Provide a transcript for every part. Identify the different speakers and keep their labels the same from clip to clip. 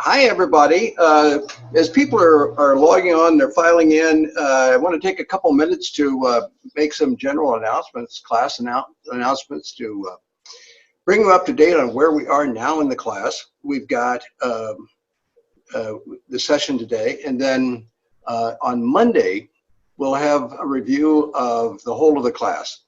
Speaker 1: Hi, everybody. As people are logging on, they're filing in, I want to take a couple minutes to make some general announcements, class announcements to bring you up to date on where we are now in the class. We've got the session today, and then on Monday, we'll have a review of the whole of the class.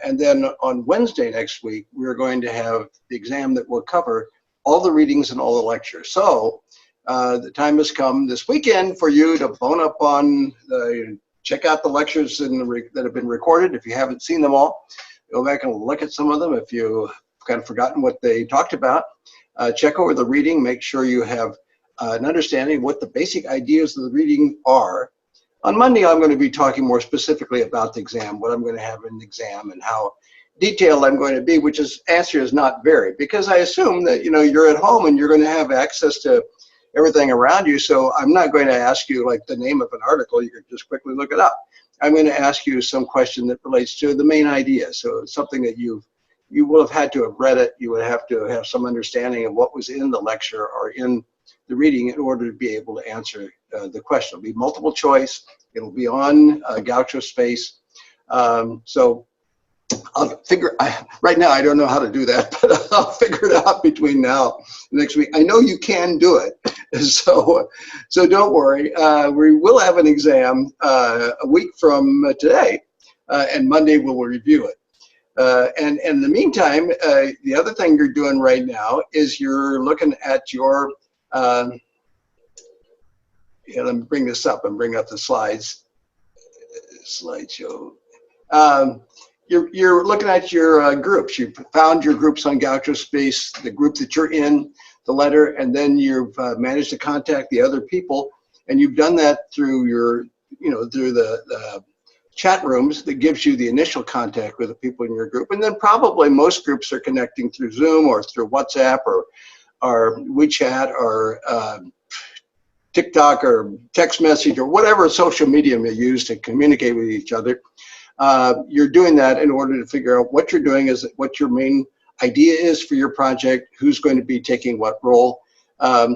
Speaker 1: And then on Wednesday next week, we're going to have the exam that will cover all the readings and all the lectures. So the time has come this weekend for you to bone up on, check out the lectures that have been recorded. If you haven't seen them all, go back and look at some of them. If you've kind of forgotten what they talked about, check over the reading, make sure you have an understanding of what the basic ideas of the reading are. On Monday, I'm going to be talking more specifically about the exam, what I'm going to have in the exam and how detailed I'm going to be, which is answer is not very, because I assume that you're at home and you're going to have access to everything around you. So I'm not going to ask you like the name of an article. You can just quickly look it up. I'm going to ask you some question that relates to the main idea. So it's something that you will have had to have read it. You would have to have some understanding of what was in the lecture or in the reading in order to be able to answer the question. It'll be multiple choice. It'll be on Gaucho Space. So I'll figure, right now I don't know how to do that, but I'll figure it out between now and next week. I know you can do it, so don't worry. We will have an exam a week from today, and Monday we'll review it. And in the meantime, the other thing you're doing right now is you're looking at your, let me bring this up and bring up the slideshow. You're looking at your groups. You've found your groups on Gaucho Space, the group that you're in, the letter, and then you've managed to contact the other people, and you've done that through your, through the chat rooms that gives you the initial contact with the people in your group. And then probably most groups are connecting through Zoom or through WhatsApp or WeChat or TikTok or text message or whatever social medium you use to communicate with each other. You're doing that in order to figure out what you're doing, is what your main idea is for your project, who's going to be taking what role.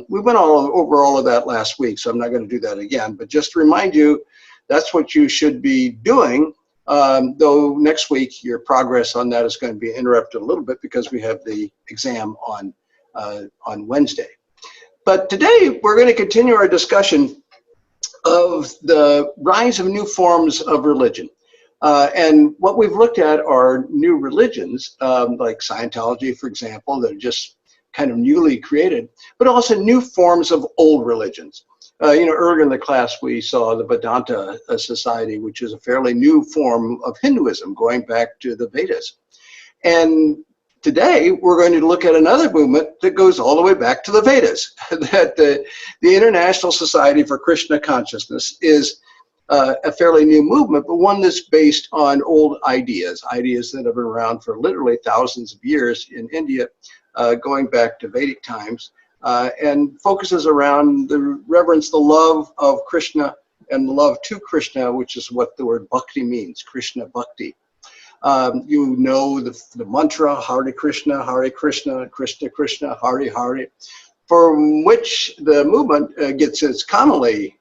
Speaker 1: We went over all of that last week, so I'm not going to do that again, but just to remind you, that's what you should be doing, though next week your progress on that is going to be interrupted a little bit because we have the exam on Wednesday. But today we're going to continue our discussion of the rise of new forms of religion. And what we've looked at are new religions, like Scientology, for example, that are just kind of newly created, but also new forms of old religions. Earlier in the class, we saw the Vedanta Society, which is a fairly new form of Hinduism going back to the Vedas. And today, we're going to look at another movement that goes all the way back to the Vedas, that the International Society for Krishna Consciousness is a fairly new movement, but one that's based on old ideas that have been around for literally thousands of years in India, going back to Vedic times, and focuses around the reverence, the love of Krishna and the love to Krishna, which is what the word bhakti means, Krishna bhakti. You know the mantra, Hari Krishna, Krishna Krishna, Hari Hari, from which the movement gets its commonly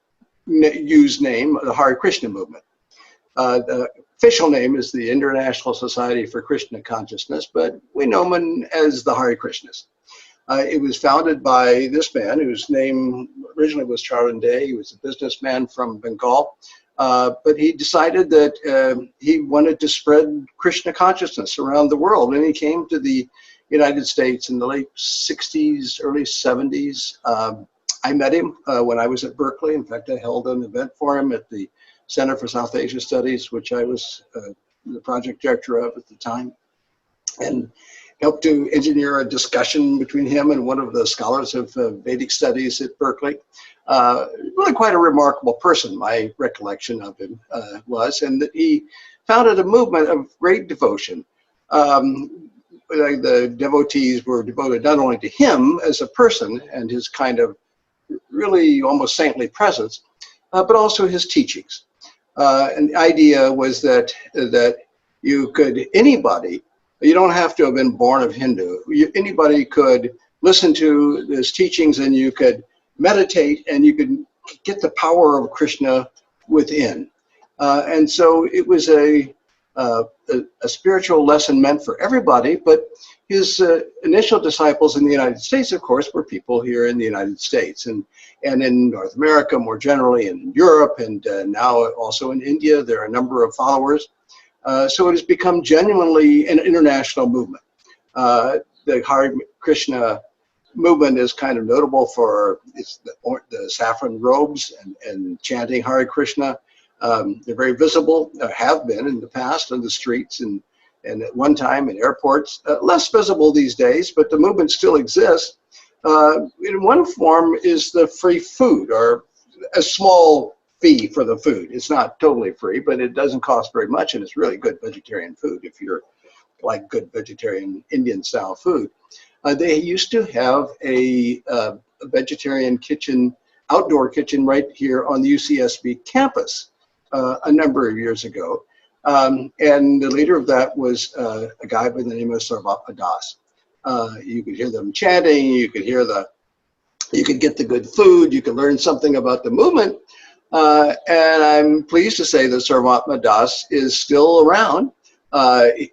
Speaker 1: used name, the Hari Krishna movement. The official name is the International Society for Krishna Consciousness, but we know them as the Hari Krishnas. It was founded by this man whose name originally was Charande. He was a businessman from Bengal, but he decided that he wanted to spread Krishna consciousness around the world, and he came to the United States in the late 60s, early 70s. I met him when I was at Berkeley. In fact, I held an event for him at the Center for South Asia Studies, which I was the project director of at the time, and helped to engineer a discussion between him and one of the scholars of Vedic studies at Berkeley. Really quite a remarkable person, my recollection of him was, and that he founded a movement of great devotion. The devotees were devoted not only to him as a person and his kind of really almost saintly presence, but also his teachings. And the idea was that you could, anybody, you don't have to have been born of Hindu, anybody could listen to his teachings and you could meditate and you could get the power of Krishna within. And so it was a spiritual lesson meant for everybody, but his initial disciples in the United States, of course, were people here in the United States and in North America more generally, and in Europe, and now also in India. There are a number of followers. So it has become genuinely an international movement. The Hari Krishna movement is kind of notable for the saffron robes and chanting Hari Krishna. They're very visible, have been in the past on the streets and at one time in airports. Less visible these days, but the movement still exists. In one form is the free food, or a small fee for the food. It's not totally free, but it doesn't cost very much, and it's really good vegetarian food if you're like good vegetarian Indian style food. They used to have a vegetarian kitchen, outdoor kitchen right here on the UCSB campus a number of years ago. And the leader of that was a guy by the name of Sarvatma Das. You could hear them chanting, you could get the good food, you could learn something about the movement. And I'm pleased to say that Sarvatma Das is still around.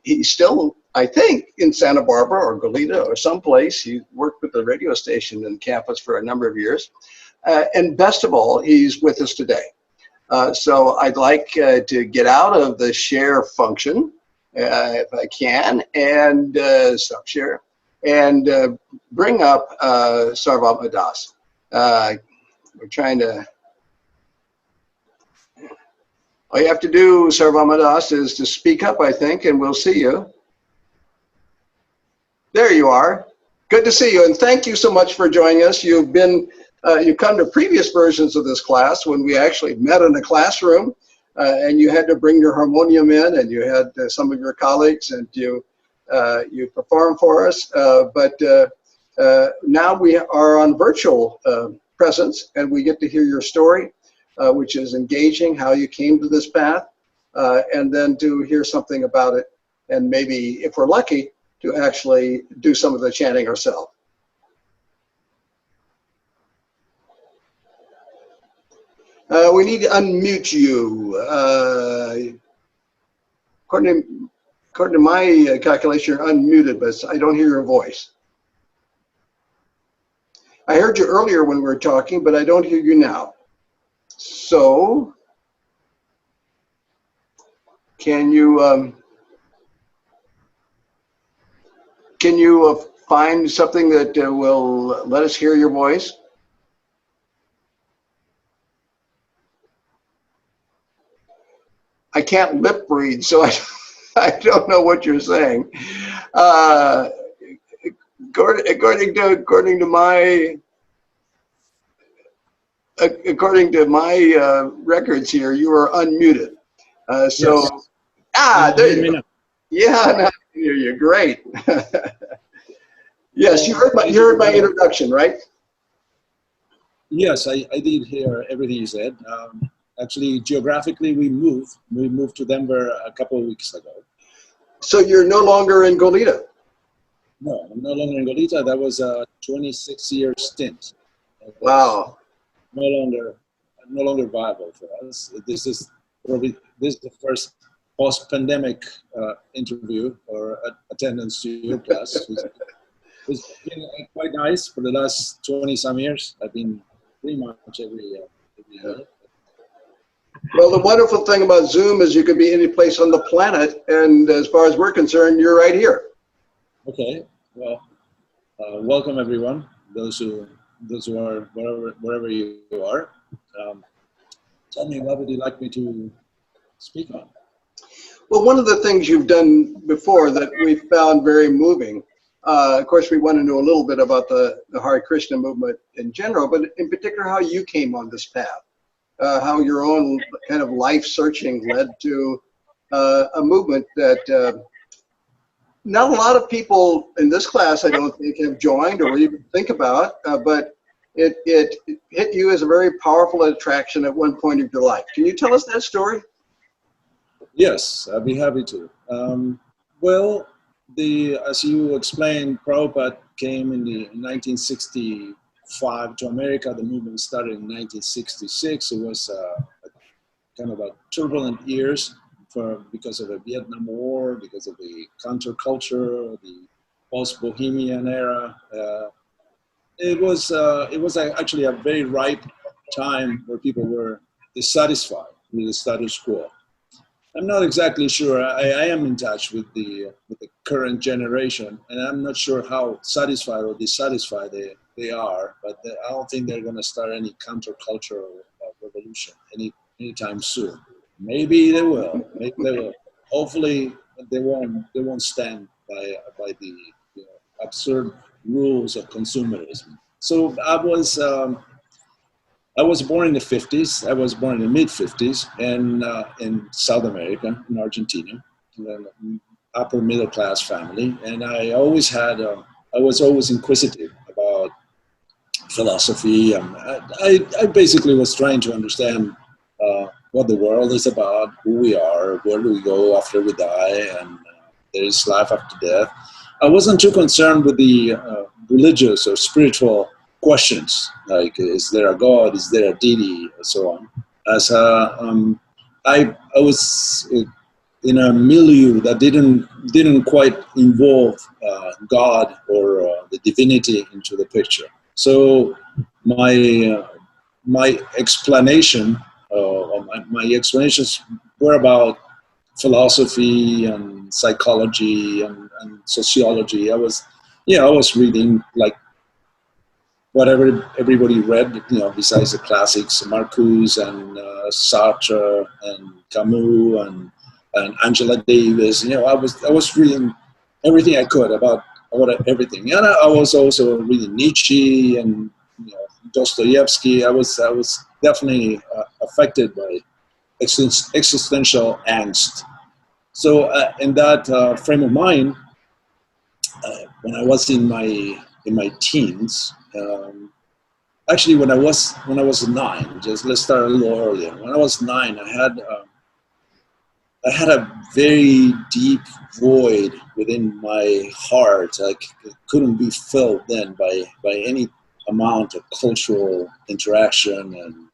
Speaker 1: He's still, I think, in Santa Barbara or Goleta or someplace. He worked with the radio station and campus for a number of years. And best of all, he's with us today. So I'd like to get out of the share function, if I can, and stop share, and bring up Sarvatma Das. We're trying to, all you have to do, Sarvatma Das, is to speak up, I think, and we'll see you. There you are. Good to see you, and thank you so much for joining us. You've come to previous versions of this class when we actually met in a classroom, and you had to bring your harmonium in, and you had some of your colleagues, and you performed for us. But now we are on virtual presence, and we get to hear your story, which is engaging, how you came to this path, and then to hear something about it, and maybe, if we're lucky, to actually do some of the chanting ourselves. We need to unmute you. According to my calculation, you're unmuted, but I don't hear your voice. I heard you earlier when we were talking, but I don't hear you now. So, can you find something that will let us hear your voice? I can't lip read, so I don't know what you're saying. According to my records here, you are unmuted. So, yes. There you go. Yeah, now I hear you. Great. Yes, you heard my introduction, right?
Speaker 2: Yes, I did hear everything you said. Actually, geographically, we moved to Denver a couple of weeks ago.
Speaker 1: So you're no longer in Goleta?
Speaker 2: No, I'm no longer in Goleta. That was a 26-year stint.
Speaker 1: Wow.
Speaker 2: No longer viable for us. This is the first post-pandemic interview or attendance to your class. It's been quite nice for the last 20-some years. I've been pretty much every year.
Speaker 1: Well, the wonderful thing about Zoom is you can be any place on the planet, and as far as we're concerned, you're right here.
Speaker 2: Okay. Well, welcome everyone. Those who are wherever you are. Tell me, what would you like me to speak on?
Speaker 1: Well, one of the things you've done before that we found very moving. Of course, we want to know a little bit about the Hari Krishna movement in general, but in particular, how you came on this path. How your own kind of life searching led to a movement that not a lot of people in this class, I don't think, have joined or even think about, but it hit you as a very powerful attraction at one point of your life. Can you tell us that story?
Speaker 2: Yes, I'd be happy to. Well, as you explained, Prabhupada came in the 1965 to America. The movement started in 1966. It was kind of a turbulent years because of the Vietnam War, because of the counterculture, the post-Bohemian era. It was actually a very ripe time where people were dissatisfied with the status quo. I'm not exactly sure. I am in touch with the current generation, and I'm not sure how satisfied or dissatisfied they are. But I don't think they're going to start any countercultural revolution anytime soon. Maybe they will. Maybe they will. Hopefully, they won't stand by the absurd rules of consumerism. So I was born in the 50s. I was born in the mid-50s in South America, in Argentina, in an upper middle class family. And I was always inquisitive about philosophy. I basically was trying to understand what the world is about, who we are, where do we go after we die, and there is life after death. I wasn't too concerned with the religious or spiritual questions, like is there a God, is there a deity, and so on. As I was in a milieu that didn't quite involve God or the divinity into the picture. So my explanation, my explanations were about philosophy and psychology and sociology. I was reading like whatever everybody read, besides the classics, Marcuse and Sartre and Camus and Angela Davis. I was reading everything I could about everything, and I was also reading Nietzsche and Dostoevsky. I was definitely affected by existential angst. So in that frame of mind, when I was in my teens, actually when I was 9, just let's start a little earlier. When I was 9, I had a very deep void within my heart. It couldn't be filled then by any amount of cultural interaction and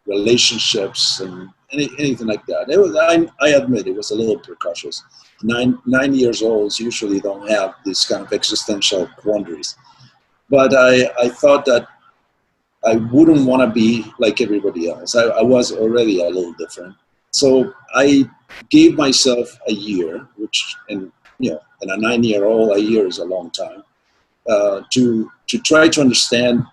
Speaker 2: relationships and anything like that. It was, I admit, it was a little precocious. 9 years olds usually don't have these kind of existential quandaries. But I thought that I wouldn't want to be like everybody else. I was already a little different. So I gave myself a year, which in a 9-year-old, a year is a long time, to try to understand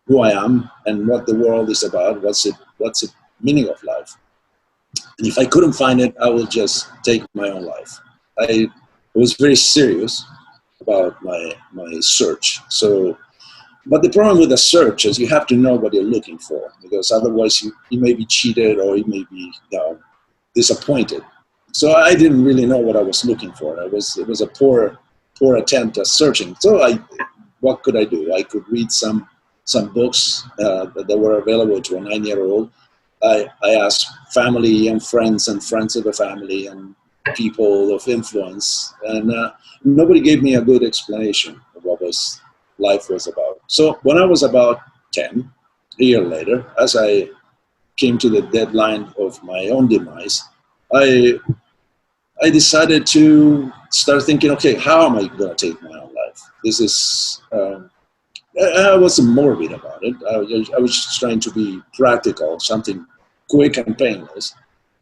Speaker 2: who I am and what the world is about. What's the meaning of life? And if I couldn't find it, I would just take my own life. I was very serious about my search. So, but the problem with the search is you have to know what you're looking for, because otherwise you may be cheated or you may be disappointed. So I didn't really know what I was looking for. It was a poor attempt at searching. So what could I do? I could read some books that were available to a 9-year-old. I asked family and friends of the family and people of influence, and nobody gave me a good explanation of what life was about. So when I was about 10, a year later, as I came to the deadline of my own demise, I decided to start thinking, okay, how am I going to take my own life? This is, I wasn't morbid about it. I was just trying to be practical, something quick and painless.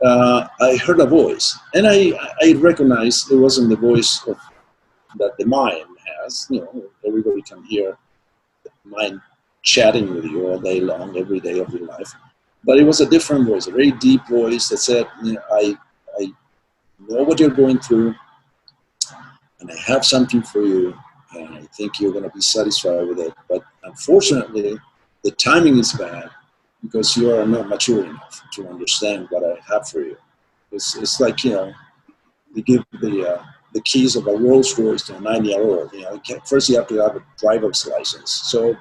Speaker 2: I heard a voice, and I recognized it wasn't the voice that the mind has. Everybody can hear the mind chatting with you all day long, every day of your life. But it was a different voice, a very deep voice that said, I know what you're going through, and I have something for you, and I think you're going to be satisfied with it. But unfortunately, the timing is bad because you are not mature enough to understand what I have for you. It's like, you give the keys of a Rolls Royce to a 9-year-old. First you have to have a driver's license. So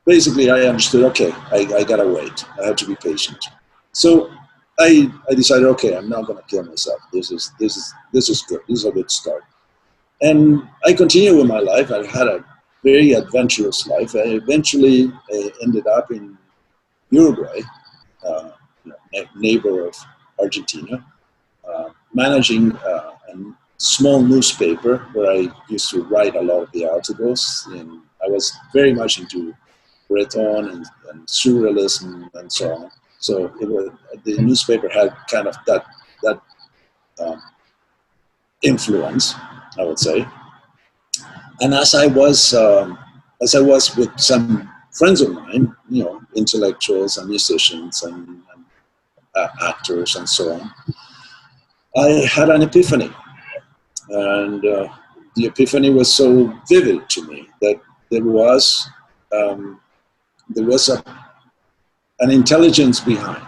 Speaker 2: basically I understood, okay, I got to wait. I have to be patient. So I decided, okay, I'm not going to kill myself. This is good. This is a good start. And I continued with my life. I had a very adventurous life. I eventually ended up in Uruguay, neighbor of Argentina, managing a small newspaper where I used to write a lot of the articles. And I was very much into Breton and surrealism and so on. So the newspaper had kind of that influence, I would say. And as I was with some friends of mine, intellectuals and musicians and actors and so on, I had an epiphany, and the epiphany was so vivid to me that there was an intelligence behind,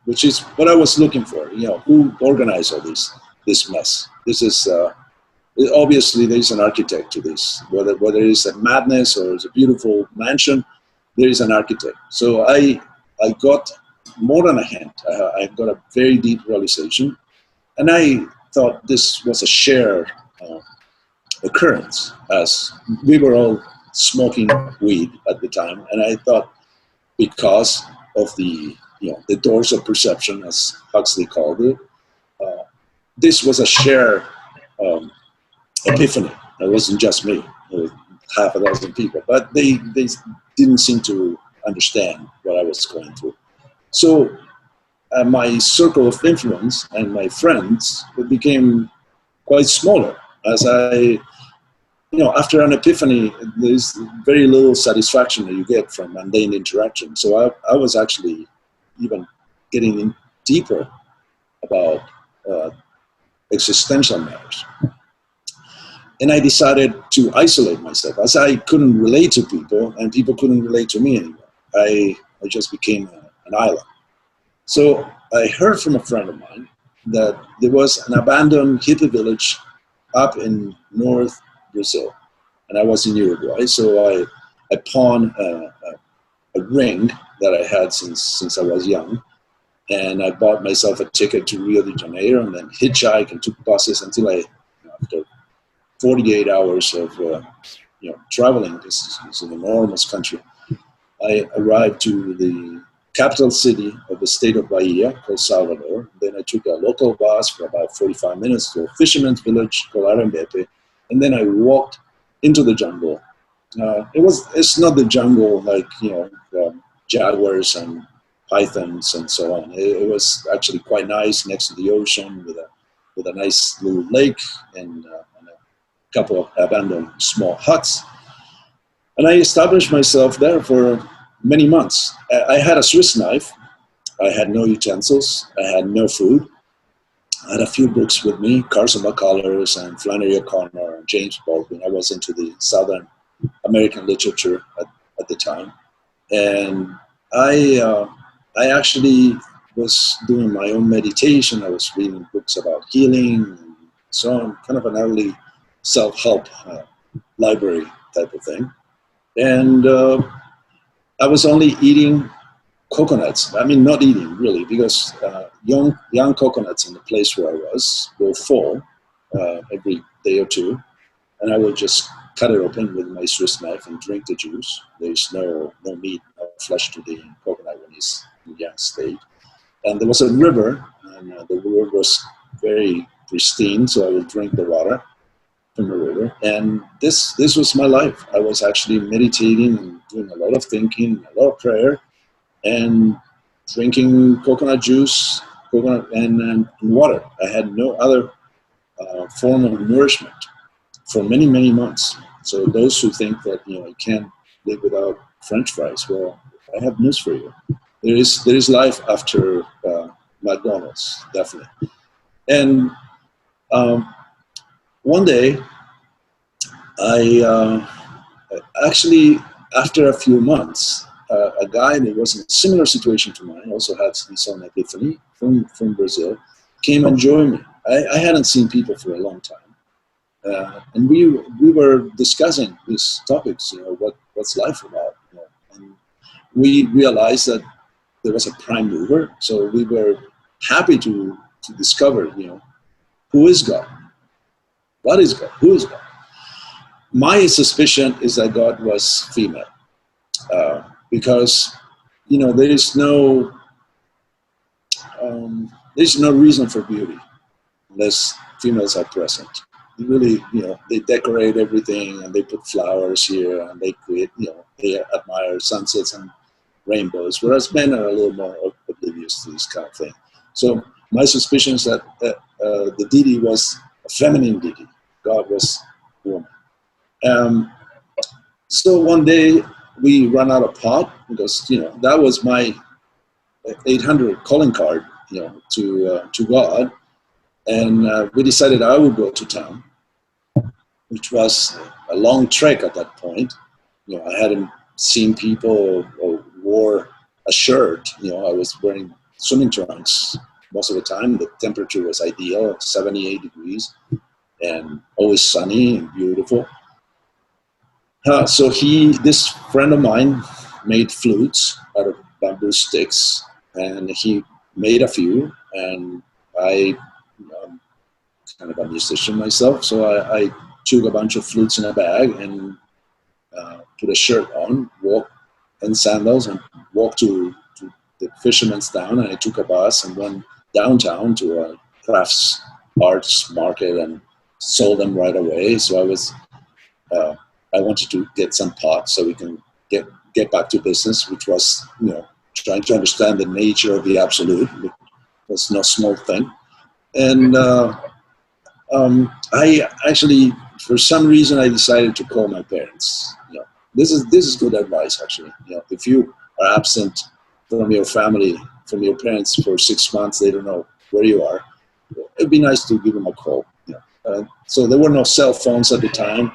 Speaker 2: which is what I was looking for. Who organized all this mess? This is obviously there is an architect to this. Whether it's a madness or it's a beautiful mansion, there is an architect. So I got more than a hint. I got a very deep realization, and I thought this was a shared occurrence, as we were all smoking weed at the time, and I thought because of the doors of perception, as Huxley called it, this was a shared epiphany. It wasn't just me. It was half a dozen people, but they didn't seem to understand what I was going through. So my circle of influence and my friends became quite smaller as after an epiphany, there's very little satisfaction that you get from mundane interaction. So I was actually even getting in deeper about existential matters. And I decided to isolate myself, as I couldn't relate to people and people couldn't relate to me anymore. I just became an island. So I heard from a friend of mine that there was an abandoned hippie village up in North Brazil, and I was in Uruguay. So I pawned a ring that I had since I was young, and I bought myself a ticket to Rio de Janeiro, and then hitchhiked and took buses until after 48 hours of traveling. This is an enormous country. I arrived to the capital city of the state of Bahia, called Salvador. Then I took a local bus for about 45 minutes to a fisherman's village called Arembepe, and then I walked into the jungle. It's not the jungle like jaguars and pythons and so on. It was actually quite nice, next to the ocean, with a nice little lake and a couple of abandoned small huts. And I established myself there for many months. I had a Swiss knife. I had no utensils. I had no food. I had a few books with me, Carson McCullers and Flannery O'Connor and James Baldwin. I was into the Southern American literature at the time. And I actually was doing my own meditation. I was reading books about healing and so on, kind of an early self-help library type of thing. And I was only eating coconuts. I mean, not eating really, because young coconuts in the place where I was will fall every day or two, and I will just cut it open with my Swiss knife and drink the juice. There's no meat, no flesh to the coconut when it's in young state. And there was a river, and the river was very pristine, so I would drink the water from the river. And this was my life. I was actually meditating and doing a lot of thinking, a lot of prayer, and drinking coconut juice, coconut and water. I had no other form of nourishment for many, many months. So those who think that you can't live without French fries, well, I have news for you. There is life after McDonald's, definitely. And one day, I actually, after a few months, a guy that was in a similar situation to mine, also had his own epiphany from Brazil, came and joined me. I hadn't seen people for a long time, and we were discussing these topics. What's life about? And we realized that there was a prime mover, so we were happy to discover, who is God? What is God? Who is God? My suspicion is that God was female, because there's no reason for beauty unless females are present. Really, they decorate everything and they put flowers here and they create, they admire sunsets and rainbows, whereas men are a little more oblivious to this kind of thing. So my suspicion is that the deity was a feminine deity. God was a woman. So one day we ran out of pot because, that was my 800 calling card, to God. And we decided I would go to town, which was a long trek at that point. I hadn't seen people or wore a shirt. I was wearing swimming trunks most of the time. The temperature was ideal, 78 degrees, and always sunny and beautiful. So this friend of mine made flutes out of bamboo sticks, and he made a few, and I kind of a musician myself, so I took a bunch of flutes in a bag and put a shirt on, and sandals, and walked to the fisherman's town, and I took a bus and went downtown to a crafts arts market and sold them right away. So I wanted to get some pots so we can get back to business, which was, trying to understand the nature of the absolute. It was no small thing. And I actually, for some reason, I decided to call my parents. This is good advice, actually. If you are absent from your family, from your parents for 6 months, they don't know where you are. It'd be nice to give them a call. So there were no cell phones at the time,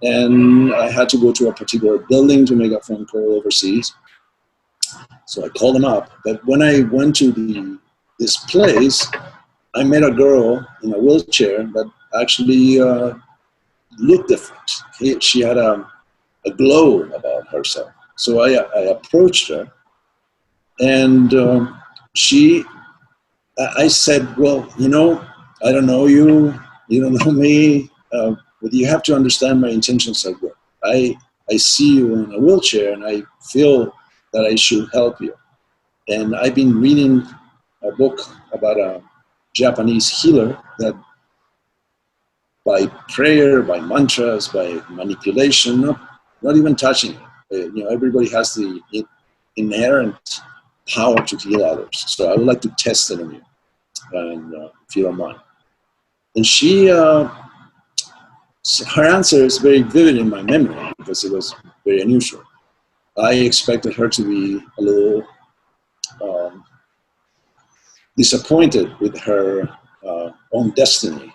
Speaker 2: and I had to go to a particular building to make a phone call overseas. So I called them up. But when I went to this place, I met a girl in a wheelchair that actually looked different. She had a glow about herself. So I approached her, and I said, well, I don't know you, you don't know me, but you have to understand my intentions are good. I see you in a wheelchair, and I feel that I should help you. And I've been reading a book about a Japanese healer that by prayer, by mantras, by manipulation, not even touching it. Everybody has the inherent power to heal others. So I would like to test it on you, and if you don't mind. And her answer is very vivid in my memory because it was very unusual. I expected her to be a little disappointed with her own destiny,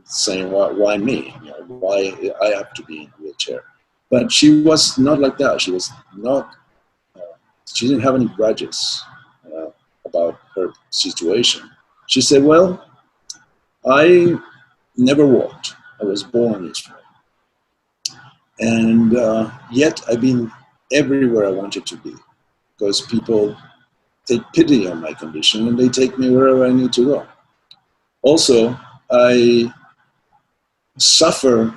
Speaker 2: saying, why me? Why I have to be in a wheelchair? But she was not like that. She was not, she didn't have any grudges about her situation. She said, well, I never walked. I was born this way. And yet I've been everywhere I wanted to be because people take pity on my condition and they take me wherever I need to go. Also, I suffer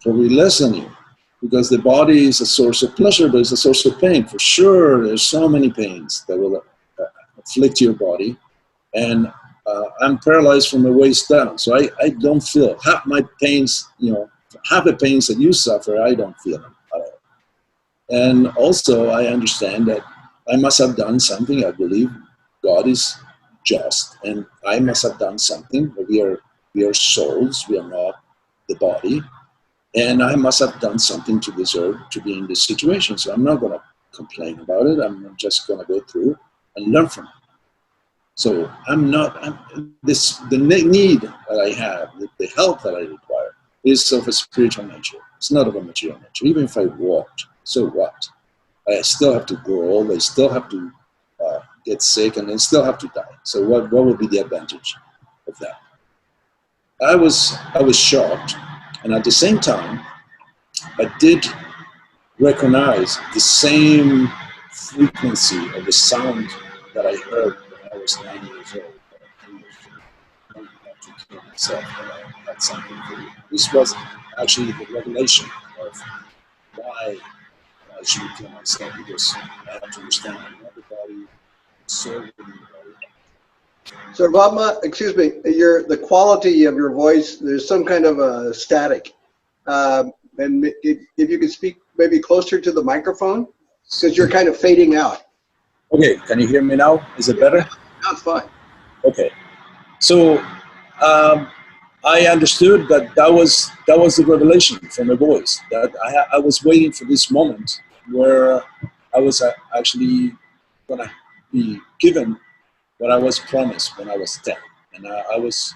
Speaker 2: probably less than you because the body is a source of pleasure, but it's a source of pain. For sure, there's so many pains that will afflict your body. And I'm paralyzed from the waist down, so I don't feel half my pains, half the pains that you suffer, I don't feel them at all. And also, I understand that I must have done something. I believe God is just, and I must have done something. We are souls. We are not the body, and I must have done something to deserve to be in this situation. So I'm not going to complain about it. I'm just going to go through and learn from it. So the need that I have, the help that I require, is of a spiritual nature. It's not of a material nature. Even if I walked, so what? I still have to grow old. I still have to get sick, and I still have to die. So what would be the advantage of that? I was shocked, and at the same time, I did recognize the same frequency of the sound that I heard when I was 9 years old. myself that I had something for you. This was actually the revelation of why I should kill myself, because I have to understand that the body, the soul within the body.
Speaker 1: Sarvatma, excuse me, the quality of your voice, there's some kind of a static. And if you could speak maybe closer to the microphone, because you're kind of fading out.
Speaker 2: Okay, can you hear me now? Is it better?
Speaker 1: That's fine.
Speaker 2: Okay, so I understood that was the revelation from the voice, that I was waiting for this moment where I was actually going to be given what I was promised when I was 10, and I was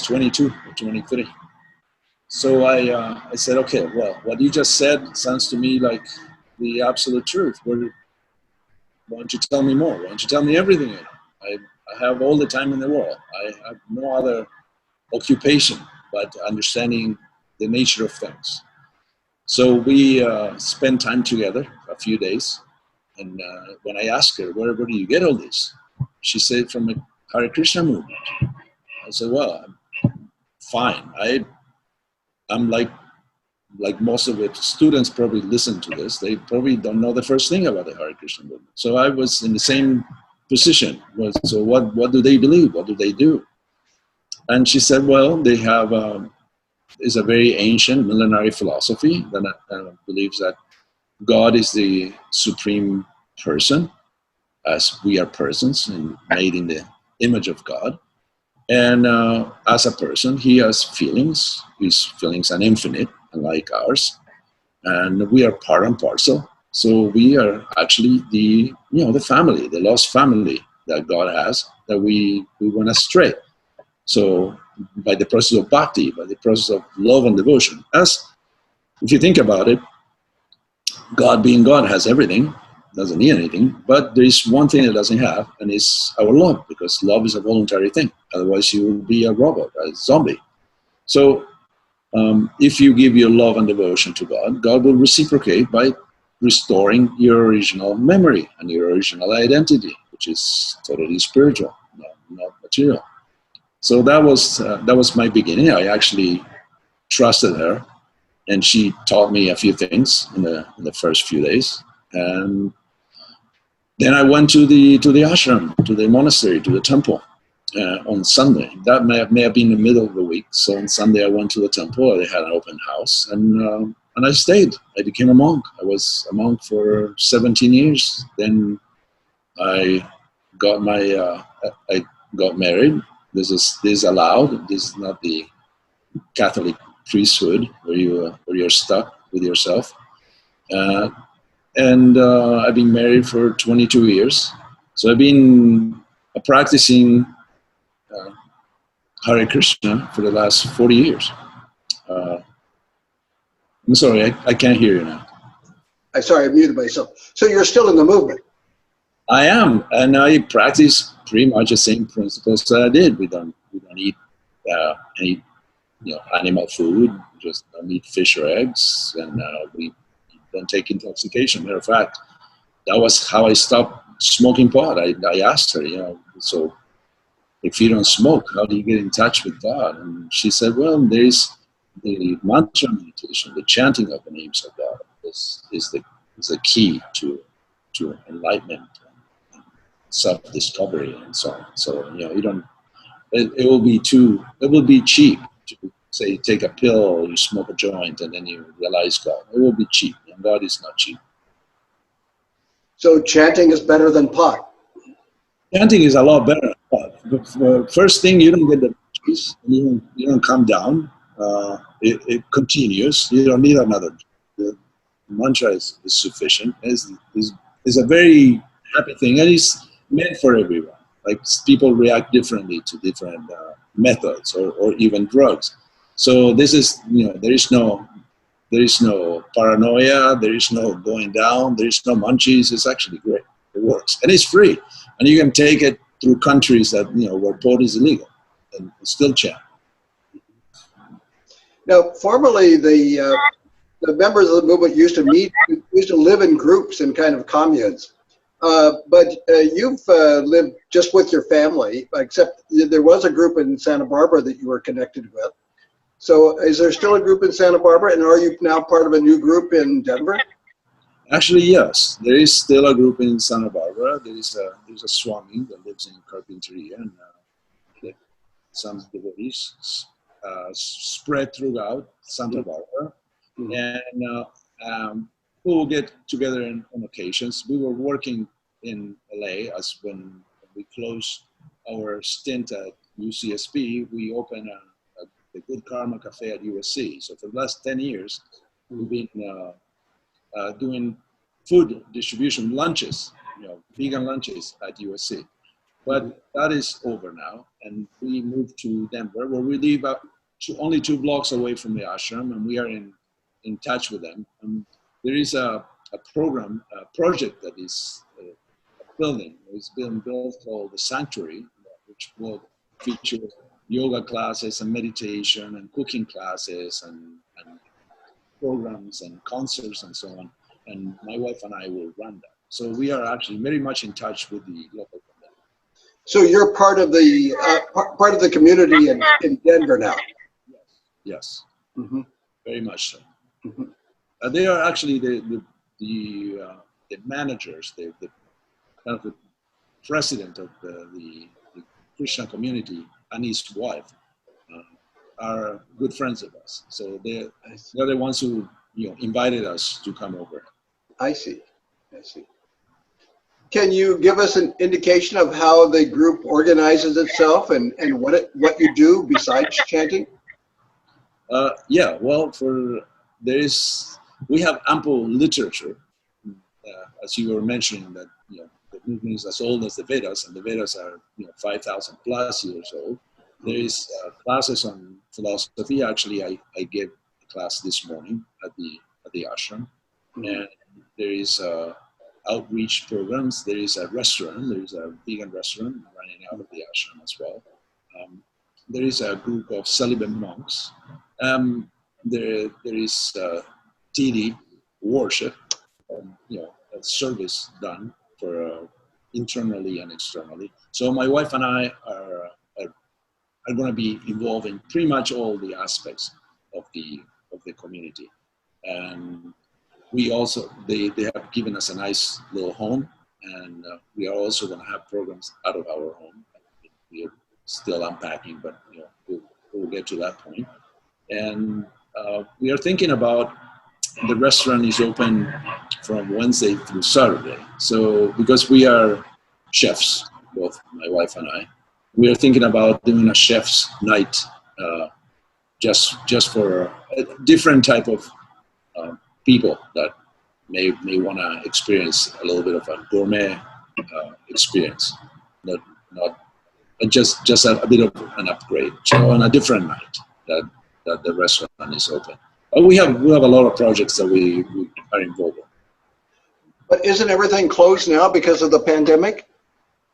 Speaker 2: 22 or 23. So I said, okay, well, what you just said sounds to me like the absolute truth. Why don't you tell me more? Why don't you tell me everything you know? I have all the time in the world. I have no other occupation but understanding the nature of things. So we spent time together, a few days, and when I asked her, where do you get all this? She said, from the Hari Krishna movement. I said, well, fine. I'm like most of the students probably listen to this. They probably don't know the first thing about the Hari Krishna movement. So I was in the same position. So what do they believe? What do they do? And she said, well, they have is a very ancient millenary philosophy that believes that God is the supreme person, as we are persons and made in the image of God. And as a person, he has feelings. His feelings are infinite, unlike ours. And we are part and parcel. So we are actually the family, the lost family that God has, that we went astray. So by the process of bhakti, by the process of love and devotion, if you think about it, God being God has everything, doesn't need anything, but there is one thing it doesn't have, and it's our love, because love is a voluntary thing. Otherwise you will be a robot, a zombie. So if you give your love and devotion to God, God will reciprocate by restoring your original memory and your original identity, which is totally spiritual, not material. So that was my beginning. I actually trusted her, and she taught me a few things in the first few days. And then I went to the ashram, to the monastery, to the temple on Sunday. That may have been the middle of the week. So on Sunday I went to the temple. They had an open house, and I stayed. I became a monk. I was a monk for 17 years. Then I got married. This is allowed. This is not the Catholic priesthood where you're stuck with yourself. And I've been married for 22 years. So I've been practicing Hare Krishna for the last 40 years. I'm sorry, I can't hear you now.
Speaker 1: I'm sorry, I muted myself. So you're still in the movement? I
Speaker 2: am, and I practice pretty much the same principles that I did. We don't eat any animal food. Just don't eat fish or eggs, and we don't take intoxication. Matter of fact, that was how I stopped smoking pot. I asked her, so if you don't smoke, how do you get in touch with God? And she said, well, there is the mantra meditation, the chanting of the names of God is the key to enlightenment, self-discovery, and so on. So it will be cheap to say take a pill or you smoke a joint and then you realize God. It will be cheap, and God is not cheap.
Speaker 1: So chanting is better than pot?
Speaker 2: Chanting is a lot better than pot. First thing, you don't get the peace, you don't come down. It continues. You don't need another. The mantra is sufficient. It's a very happy thing, and it's meant for everyone. Like, people react differently to different methods or even drugs. So this is, there is no paranoia, there is no going down, there is no munchies. It's actually great. It works, and it's free, and you can take it through countries that where pot is illegal and still chant.
Speaker 1: Now, formerly the members of the movement used to live in groups in kind of communes. But you've lived just with your family, except there was a group in Santa Barbara that you were connected with. So is there still a group in Santa Barbara, and are you now part of a new group in Denver?
Speaker 2: Actually, yes. There is still a group in Santa Barbara. There's a Swami that lives in Carpinteria, and some devotees spread throughout Santa Barbara. And we will get together on occasions. We were working in LA as when we closed our stint at UCSB, we opened the Good Karma Cafe at USC. So for the last 10 years, we've been doing food distribution lunches, vegan lunches at USC. But that is over now, and we moved to Denver, where we live only 2 blocks away from the ashram, and we are in touch with them. There is a project that is building. It's been built called the Sanctuary, which will feature yoga classes and meditation and cooking classes and programs and concerts and so on. And my wife and I will run that. So we are actually very much in touch with the local community.
Speaker 1: So you're part of the community in Denver now.
Speaker 2: Yes.
Speaker 1: Mm-hmm.
Speaker 2: Very much so.
Speaker 1: Mm-hmm.
Speaker 2: They are actually the managers, the kind of the president of the Krishna community and his wife are good friends of us. So they're the ones who invited us to come over.
Speaker 1: I see. Can you give us an indication of how the group organizes itself and what you do besides chanting?
Speaker 2: Yeah, well, we have ample literature, as you were mentioning, that the movement is as old as the Vedas, and the Vedas are 5,000 plus years old. There is classes on philosophy. Actually, I gave a class this morning at the ashram, and there is outreach programs. There is a restaurant. There is a vegan restaurant running out of the ashram as well. There is a group of celibate monks. There is TD worship, a service done for internally and externally. So my wife and I are going to be involved in pretty much all the aspects of the community. And we also, they have given us a nice little home, and we are also going to have programs out of our home. We are still unpacking, but we'll get to that point. And we are thinking about, the restaurant is open from Wednesday through Saturday. So because we are chefs, both my wife and I, we are thinking about doing a chef's night, just for a different type of people that may want to experience a little bit of a gourmet experience, not just a bit of an upgrade. So on a different night that the restaurant is open. But we have a lot of projects that we are involved in.
Speaker 1: But isn't everything closed now because of the pandemic?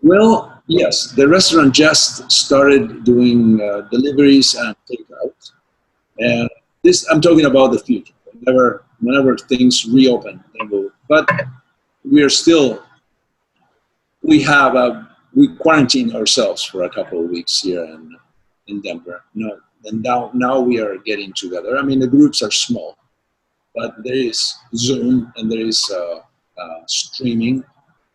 Speaker 2: Well, yes, the restaurant just started doing deliveries and takeout, and I'm talking about the future. Whenever things reopen, but we quarantine ourselves for a couple of weeks here in Denver. And now we are getting together. I mean, the groups are small, but there is Zoom and there is streaming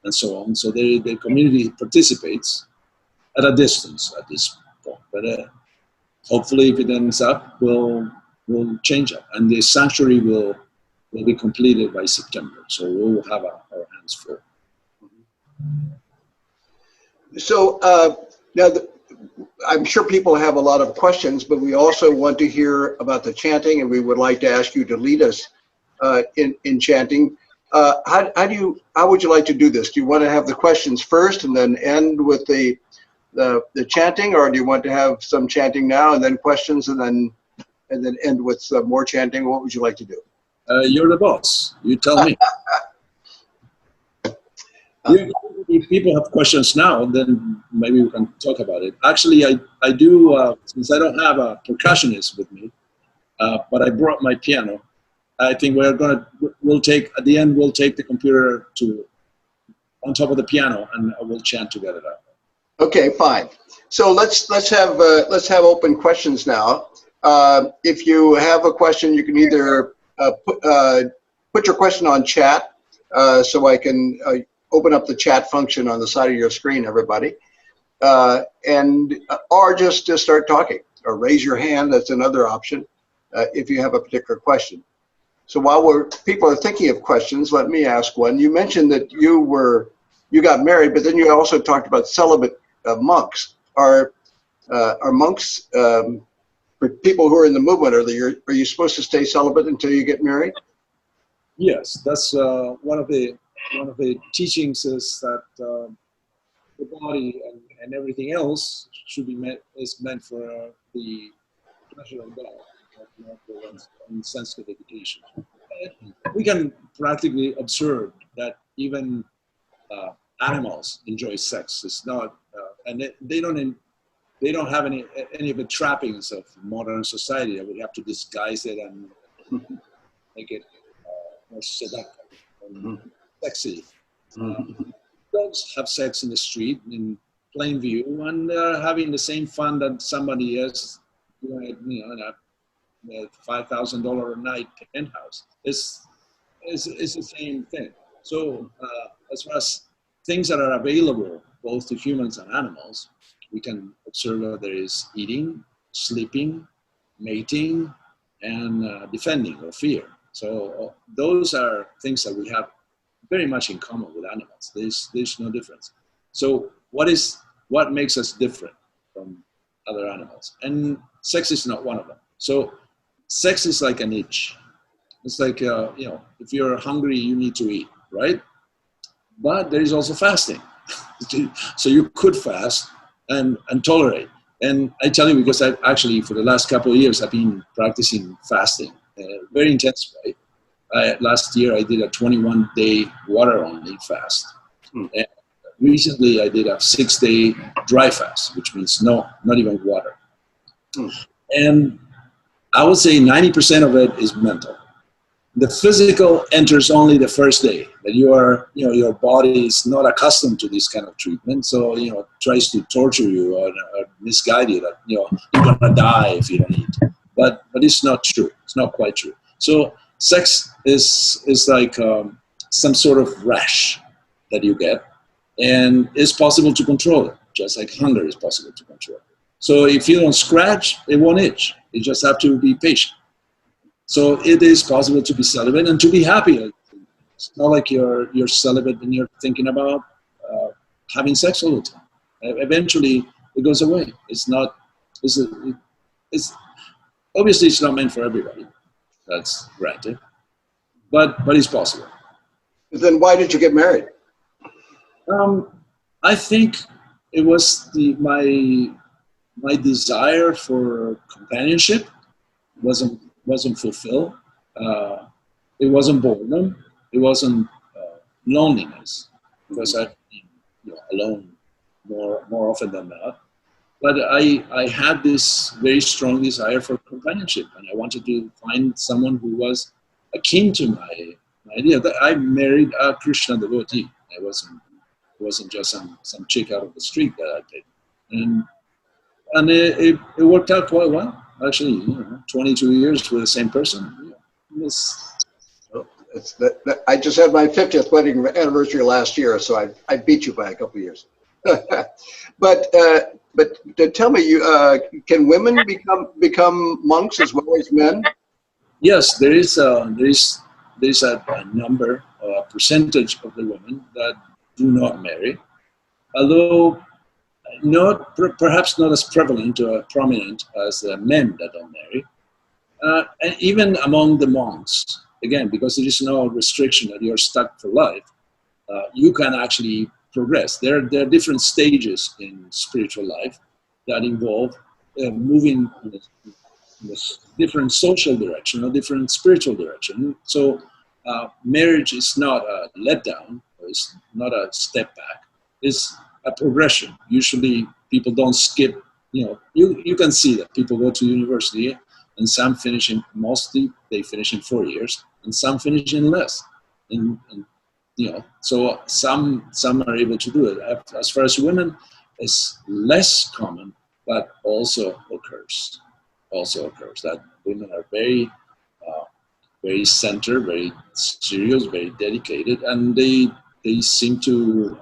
Speaker 2: and so on. So the community participates at a distance at this point. But hopefully, if it ends up, we'll change it. And the sanctuary will be completed by September. So we'll have our hands full.
Speaker 1: So now, I'm sure people have a lot of questions, but we also want to hear about the chanting, and we would like to ask you to lead us in chanting. How would you like to do this? Do you want to have the questions first and then end with the chanting, or do you want to have some chanting now and then questions and then end with some more chanting? What would you like to do?
Speaker 2: You're the boss. You tell me. If people have questions now, then maybe we can talk about it. Actually, I do, since I don't have a percussionist with me, but I brought my piano. I think we'll take the computer to on top of the piano, and we'll chant together that way.
Speaker 1: Okay, fine. So let's have open questions now. If you have a question, you can either put your question on chat, so I can open up the chat function on the side of your screen, everybody, or just to start talking, or raise your hand. That's another option if you have a particular question. So while people are thinking of questions, let me ask one. You mentioned that you got married, but then you also talked about celibate monks. Are monks, for people who are in the movement, are you supposed to stay celibate until you get married?
Speaker 2: Yes, that's one of the teachings is that the body and everything else should be meant for the pleasure of God, not for one's own sense gratification. We can practically observe that even animals enjoy sex. It's not, and they don't have any of the trappings of modern society that we have to disguise it and make it more seductive and sexy. Dogs have sex in the street in plain view, and they're having the same fun that somebody is, in a $5,000 a night penthouse. It's the same thing. So as far as things that are available both to humans and animals, we can observe that there is eating, sleeping, mating, and defending or fear. So those are things that we have very much in common with animals. There's no difference. So what makes us different from other animals? And sex is not one of them. So sex is like an itch. It's like, if you're hungry, you need to eat, right? But there is also fasting. So you could fast and tolerate. And I tell you, because I've actually, for the last couple of years, I've been practicing fasting, very intense way. Last year, I did a 21-day water-only fast. And recently, I did a 6-day dry fast, which means not even water. And I would say 90% of it is mental. The physical enters only the first day, that your body is not accustomed to this kind of treatment, so tries to torture you or misguide you that you're gonna die if you don't eat. But it's not true. It's not quite true. So sex is like some sort of rash that you get, and it's possible to control it, just like hunger is possible to control. So if you don't scratch, it won't itch. You just have to be patient. So it is possible to be celibate and to be happy. It's not like you're celibate and you're thinking about having sex all the time. Eventually, it goes away. It's obviously it's not meant for everybody. That's granted, but it's possible.
Speaker 1: Then why did you get married?
Speaker 2: I think it was my desire for companionship wasn't fulfilled. It wasn't boredom. It wasn't loneliness, because I've been alone more often than not. But I had this very strong desire for companionship, and I wanted to find someone who was akin to my idea. That I married a Krishna devotee. It wasn't just some chick out of the street that I did, and it worked out quite well. Actually, 22 years with the same person.
Speaker 1: I just had my 50th wedding anniversary last year, so I beat you by a couple of years. But tell me, can women become monks as well as men?
Speaker 2: Yes, there is a number, a percentage of the women that do not marry, although perhaps not as prevalent or prominent as the men that don't marry. And even among the monks, again, because there is no restriction that you're stuck for life, you can actually progress. There are different stages in spiritual life that involve moving in a different social direction or different spiritual direction. So marriage is not a letdown, or it's not a step back. It's a progression. Usually people don't skip, you can see that people go to university and some finish mostly they finish in 4 years, and some finish in less. And so some are able to do it. As far as women, it's less common, but also occurs. That women are very very centered, very serious, very dedicated, and they seem to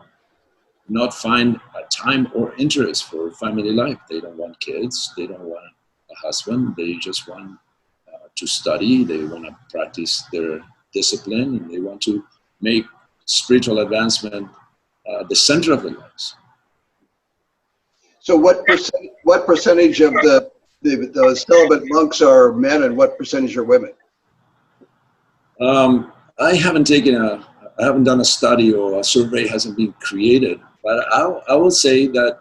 Speaker 2: not find a time or interest for family life. They don't want kids. They don't want a husband. They just want to study. They want to practice their discipline, and they want to make spiritual advancement the center of their lives.
Speaker 1: So what percentage of the celibate monks are men, and what percentage are women?
Speaker 2: I haven't done a study, or a survey hasn't been created, but I will say that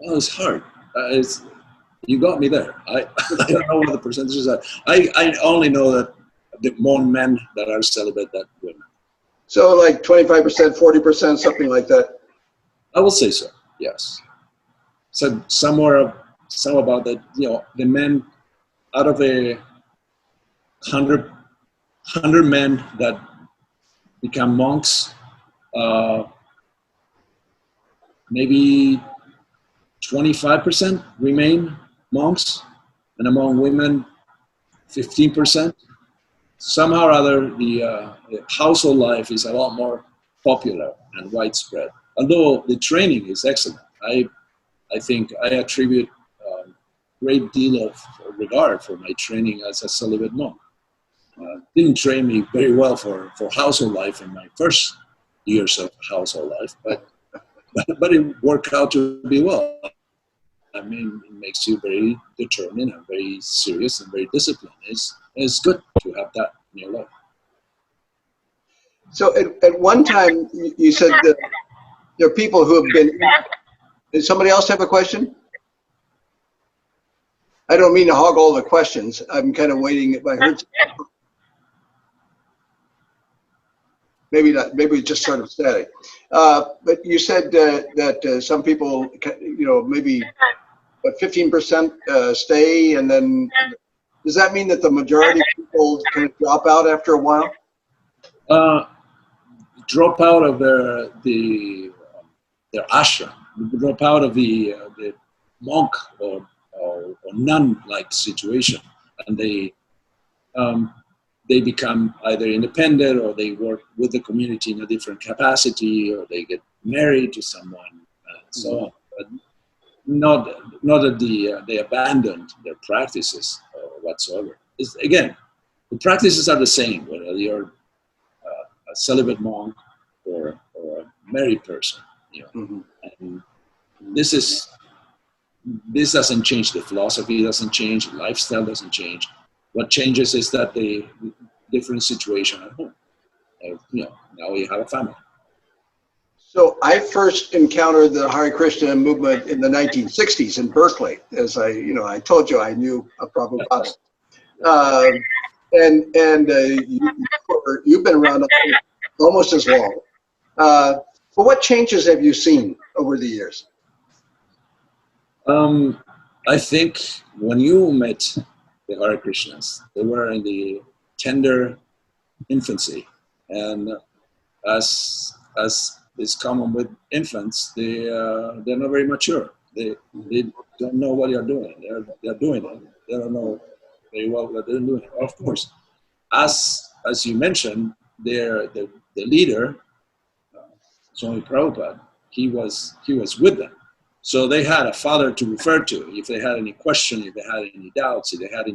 Speaker 2: it's hard. You got me there. I don't know what the percentages are. I only know that the more men that are celibate than women.
Speaker 1: So like 25%, 40%, something like that.
Speaker 2: I will say so. Yes. So somewhere about that. The men, out of 100 men that become monks, maybe 25% remain monks, and among women, 15%. Somehow or other, the household life is a lot more popular and widespread. Although the training is excellent, I think I attribute a great deal of regard for my training as a celibate monk. Didn't train me very well for household life in my first years of household life, but it worked out to be well. I mean, it makes you very determined and very serious and very disciplined. It's good to have that in your life.
Speaker 1: So at one time, you said that there are people who have been. Does somebody else have a question? I don't mean to hog all the questions. I'm kind of waiting. I heard. Maybe not. Maybe it's just sort of static. But you said that some people, maybe, but 15% stay, and then does that mean that the majority of people kind of drop out after a while?
Speaker 2: Drop out of their ashram, drop out of the monk or nun-like situation, and they become either independent, or they work with the community in a different capacity, or they get married to someone, and so on. But not that they abandoned their practices whatsoever. Again, the practices are the same, whether you're a celibate monk or a married person. And this doesn't change. The philosophy doesn't change. The lifestyle doesn't change. What changes is that the different situation at home. Now we have a family.
Speaker 1: So I first encountered the Hari Krishna movement in the 1960s in Berkeley, as I told you I knew Prabhupada. You've been around almost as long. But what changes have you seen over the years?
Speaker 2: I think when you met the Hari Krishnas, they were in the tender infancy, and as is common with infants, they're not very mature. They don't know what they're doing. They're doing it. They don't know very well what they're doing. Of course, as you mentioned, the leader, Swami Prabhupada, he was with them. So they had a father to refer to if they had any question, if they had any doubts, if they had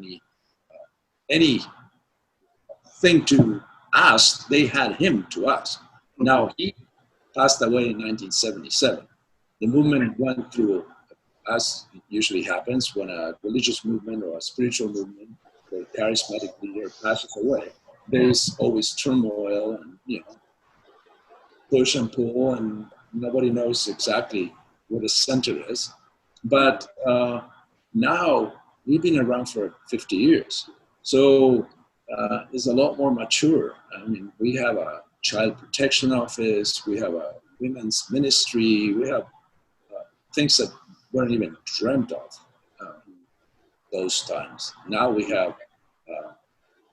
Speaker 2: anything to ask, they had him to ask. Now, he passed away in 1977. The movement went through, as it usually happens when a religious movement or a spiritual movement or a charismatic leader passes away. There is always turmoil and, push and pull, and nobody knows exactly what the center is. But now we've been around for 50 years. So it's a lot more mature. I mean, we have a child protection office, we have a women's ministry, we have things that weren't even dreamt of those times. Now we have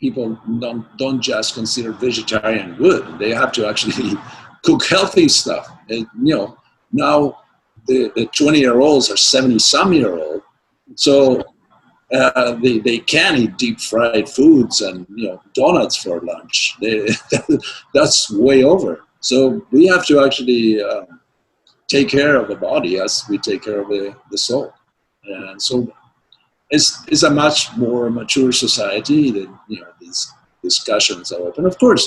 Speaker 2: people don't just consider vegetarian good. They have to actually cook healthy stuff. And, now the 20-year-olds are 70-some-year-old, so they can eat deep fried foods and donuts for lunch. That's way over. So we have to actually take care of the body as we take care of the soul. And so it's a much more mature society that these discussions are open. Of course,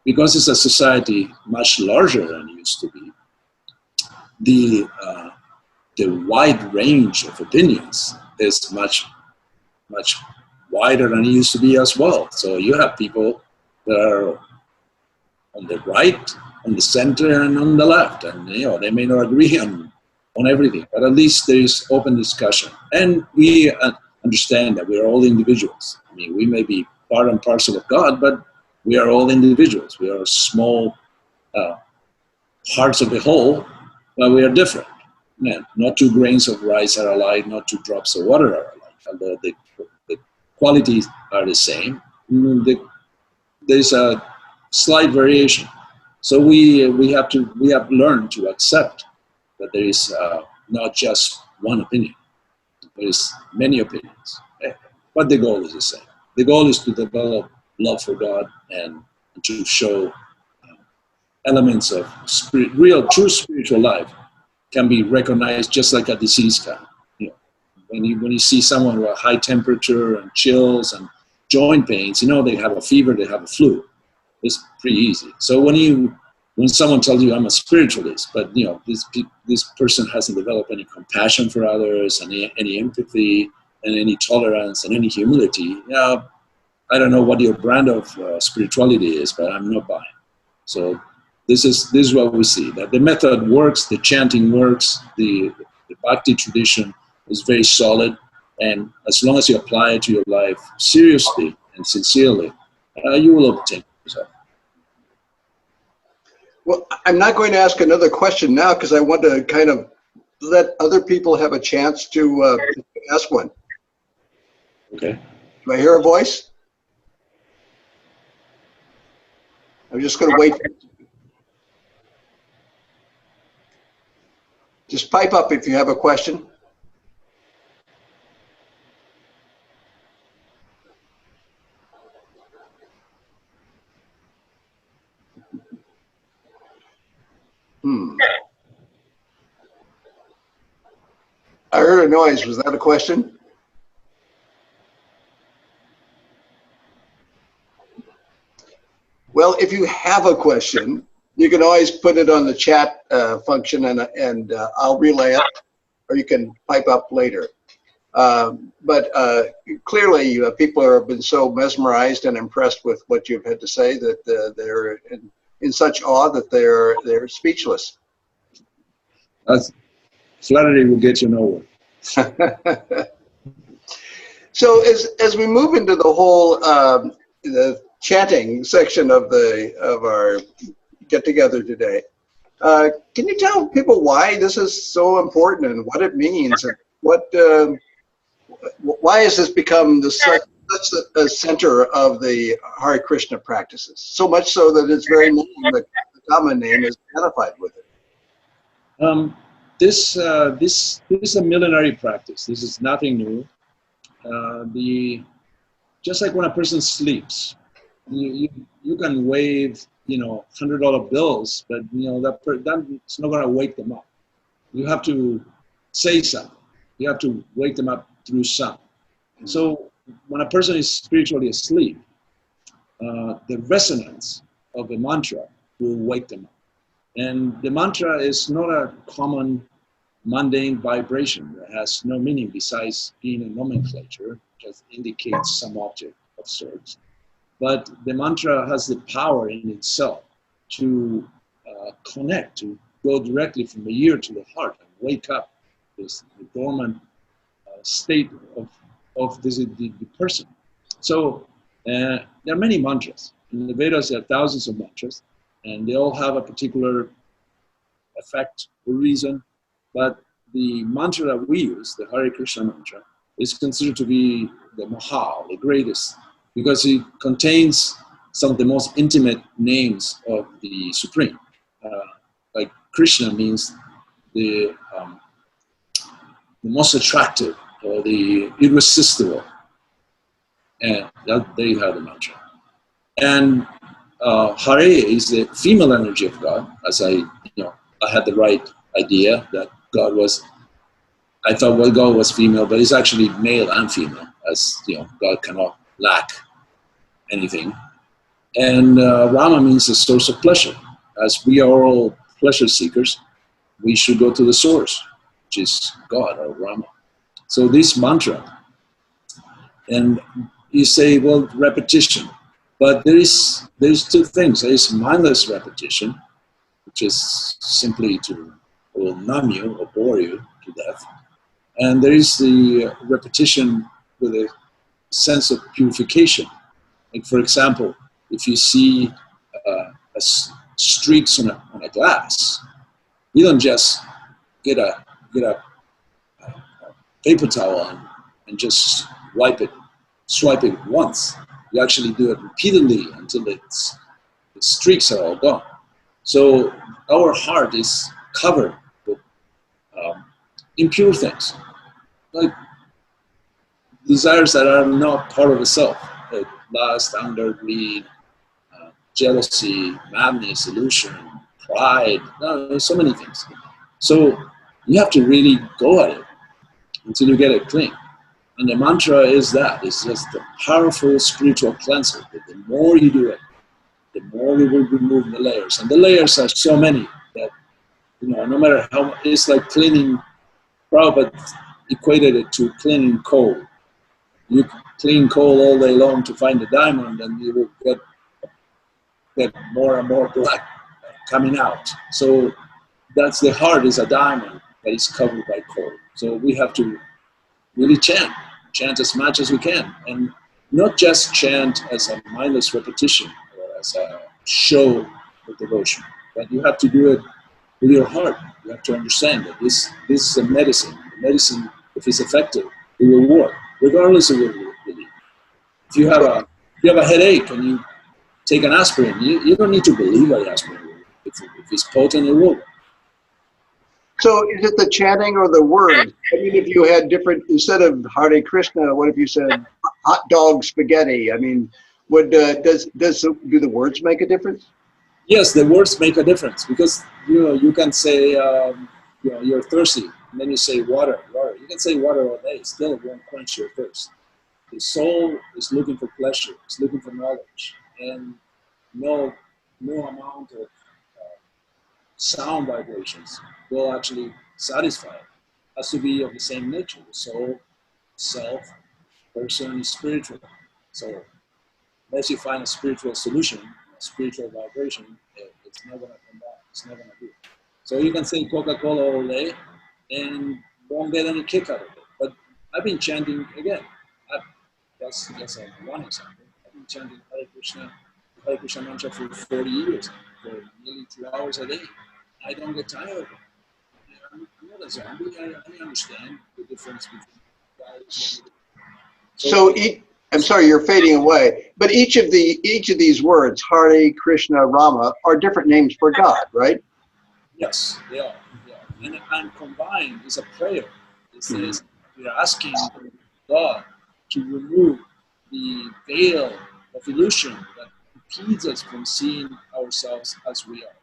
Speaker 2: because it's a society much larger than it used to be, the wide range of opinions is much wider than it used to be as well. So you have people that are on the right, on the center, and on the left, and they may not agree on everything, but at least there is open discussion. And we understand that we are all individuals. I mean, we may be part and parcel of God, but we are all individuals. We are small parts of the whole, but we are different. Not 2 grains of rice are alike, not 2 drops of water are alike, although the qualities are the same. There's a slight variation. So we have learned to accept that there is not just one opinion. There is many opinions, but the goal is the same. The goal is to develop love for God and to show elements of real, true spiritual life can be recognized just like a disease can. When you see someone with a high temperature and chills and joint pains, they have a fever, they have a flu. It's pretty easy. So when someone tells you I'm a spiritualist, but this person hasn't developed any compassion for others, and any empathy, and any tolerance, and any humility, I don't know what your brand of spirituality is, but I'm not buying. So this is what we see, that the method works, the chanting works, the bhakti tradition is very solid, and as long as you apply it to your life seriously and sincerely, you will obtain results.
Speaker 1: Well, I'm not going to ask another question now because I want to kind of let other people have a chance to ask one.
Speaker 2: Okay.
Speaker 1: Do I hear a voice? I'm just going to wait. Just pipe up if you have a question. I heard a noise. Was that a question? Well, if you have a question, you can always put it on the chat function, and I'll relay it, or you can pipe up later. But clearly, people have been so mesmerized and impressed with what you've had to say that they're in such awe that they're speechless.
Speaker 2: Flattery will get you nowhere.
Speaker 1: So as we move into the whole the chanting section of our get together today, can you tell people why this is so important and what it means, and why has this become such a center of the Hari Krishna practices? So much so that it's very known that the common name is identified with it.
Speaker 2: This is a millenary practice. This is nothing new. Just like when a person sleeps, you can wave $100 bills, but that's not going to wake them up. You have to say something. You have to wake them up through sound. So when a person is spiritually asleep, the resonance of the mantra will wake them up. And the mantra is not a common mundane vibration that has no meaning besides being a nomenclature, just indicates some object of sorts. But the mantra has the power in itself to connect, to go directly from the ear to the heart and wake up the dormant state of the person. So there are many mantras. In the Vedas, there are thousands of mantras, and they all have a particular effect or reason. But the mantra that we use, the Hari Krishna mantra, is considered to be the Maha, the greatest, because it contains some of the most intimate names of the Supreme. Like Krishna means the most attractive or the irresistible, and there you have the mantra. And Hare is the female energy of God, as I had the right idea that God was. I thought God was female, but it's actually male and female, as God cannot lack anything. And Rama means the source of pleasure. As we are all pleasure seekers, we should go to the source, which is God or Rama. So this mantra, and you say, well, repetition, but there's two things. There is mindless repetition, which is simply will numb you or bore you to death. And there is the repetition with a sense of purification. Like, for example, if you see streaks on a glass, you don't just get a paper towel and just swipe it once. You actually do it repeatedly until the streaks are all gone. So our heart is covered with impure things, like desires that are not part of the self, like lust, anger, greed, jealousy, madness, illusion, pride, so many things. So you have to really go at it until you get it clean. And the mantra is that. It's just a powerful spiritual cleanser. The more you do it, the more you will remove the layers. And the layers are so many that, no matter how, it's like cleaning. Prabhupada equated it to cleaning coal. You clean coal all day long to find a diamond, and you will get more and more black coming out. So that's the heart is a diamond that is covered by coal. So we have to really chant as much as we can, and not just chant as a mindless repetition or as a show of devotion, but you have to do it with your heart. You have to understand that this is a medicine. The medicine, if it's effective, it will work, regardless of what you believe. If you have a headache and you take an aspirin, you don't need to believe that aspirin will work. If it's potent, it will work.
Speaker 1: So is it the chanting or the word? I mean, if you had different, instead of Hare Krishna, what if you said hot dog spaghetti? I mean, do the words make a difference?
Speaker 2: Yes, the words make a difference, because you can say you're thirsty, and then you say water. You can say water all day, still it won't quench your thirst. The soul is looking for pleasure, it's looking for knowledge, and no amount of sound vibrations will actually satisfy it. It has to be of the same nature. The soul, self, person is spiritual. So unless you find a spiritual solution, a spiritual vibration, it's not going to come back. It's not going to do it. So you can say Coca-Cola all day and won't get any kick out of it. But I've been chanting again. That's one example. I've been chanting Hare Krishna mantra for 40 years, for nearly 2 hours a day. I don't get tired of it. I'm not a zombie. I understand the difference between guys.
Speaker 1: So I'm sorry, you're fading away. But each of these words, Hare, Krishna, Rama, are different names for God, right?
Speaker 2: Yes, they are. Yeah. And combined is a prayer. It says we're asking God to remove the veil of illusion that impedes us from seeing ourselves as we are.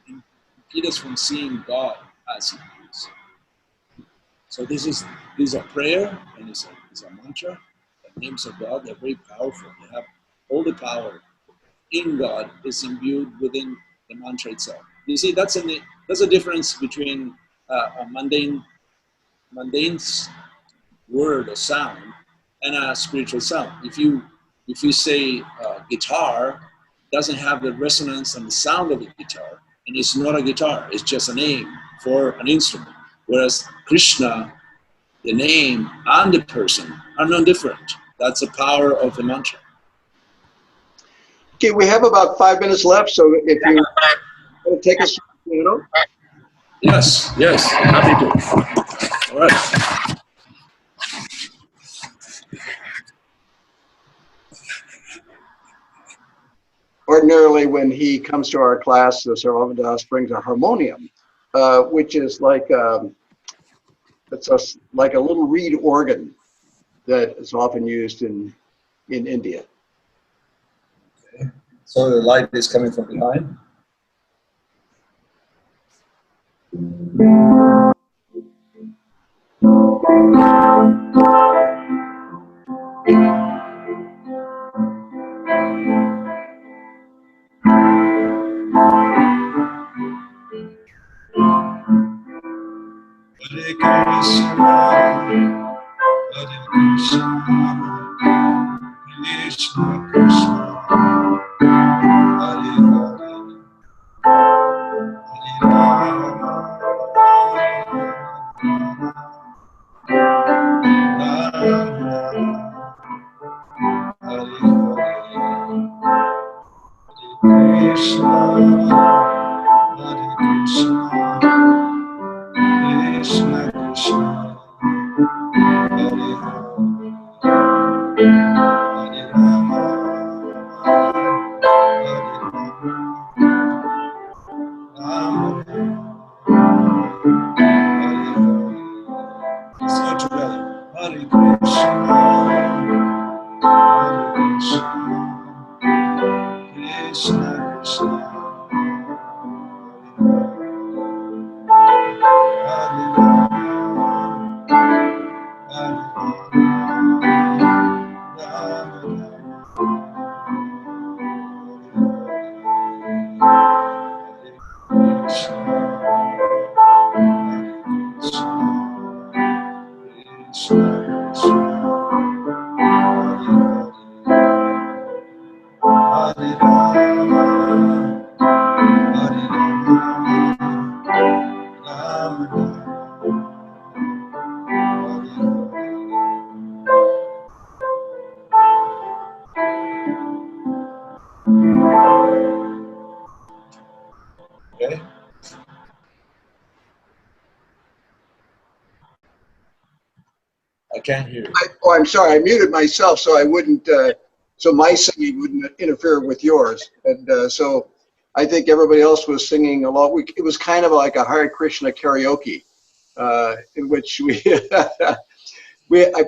Speaker 2: Impede us from seeing God as He is. So this is a prayer, and it's a mantra. The names of God, they're very powerful. They have all the power in God is imbued within the mantra itself. You see, that's a difference between a mundane word or sound and a spiritual sound. If you say guitar, doesn't have the resonance and the sound of a guitar, and it's not a guitar, it's just a name for an instrument. Whereas Krishna, the name and the person are non-different. That's the power of the mantra.
Speaker 1: Okay, we have about 5 minutes left, so if you want to take us,
Speaker 2: Yes, happy to. All right.
Speaker 1: ordinarily when he comes to our class, the Sarvatma Das brings a harmonium, which is like like a little reed organ that is often used in India.
Speaker 2: Okay. So the light is coming from behind. Hare Krishna, Hare Krishna, Krishna Krishna, Hare Hare, Hare Rama, Rama Rama, Hare Hare, Hare Krishna, Hare Krishna, Krishna Krishna, Hare Hare, Hare Rama, Hare Rama, Rama Hare Hare. So together, Hari Krishna, Hare Krishna, Krishna Krishna, Hare Rama, Hare Rama, Hare Krishna, Krishna Krishna, Hare Rama, Hare Rama, Rama Okay. I can't hear you.
Speaker 1: Oh, I'm sorry. I muted myself so I wouldn't, so my singing wouldn't interfere with yours. And so I think everybody else was singing along. It was kind of like a Hare Krishna karaoke, in which I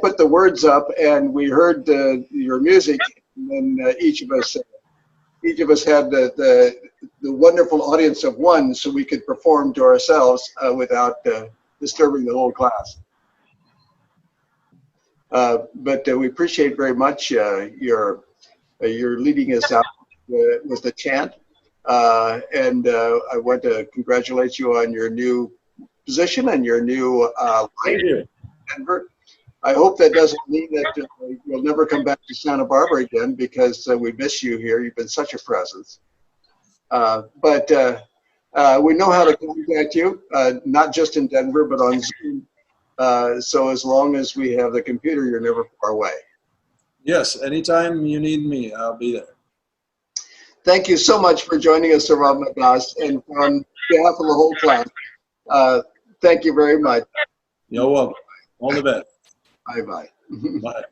Speaker 1: put the words up and we heard your music, and then each of us had the wonderful audience of one, so we could perform to ourselves without disturbing the whole class. But we appreciate very much your leading us out with the chant, and I want to congratulate you on your new position and your new life in Denver. I hope that doesn't mean that you'll never come back to Santa Barbara again, because we miss you here. You've been such a presence. But we know how to contact you, not just in Denver, but on Zoom. So as long as we have the computer, you're never far away.
Speaker 2: Yes, anytime you need me, I'll be there.
Speaker 1: Thank you so much for joining us, Sarvatma Das, and on behalf of the whole class, thank you very much.
Speaker 2: You're welcome. All the best.
Speaker 1: Bye-bye.
Speaker 2: Bye.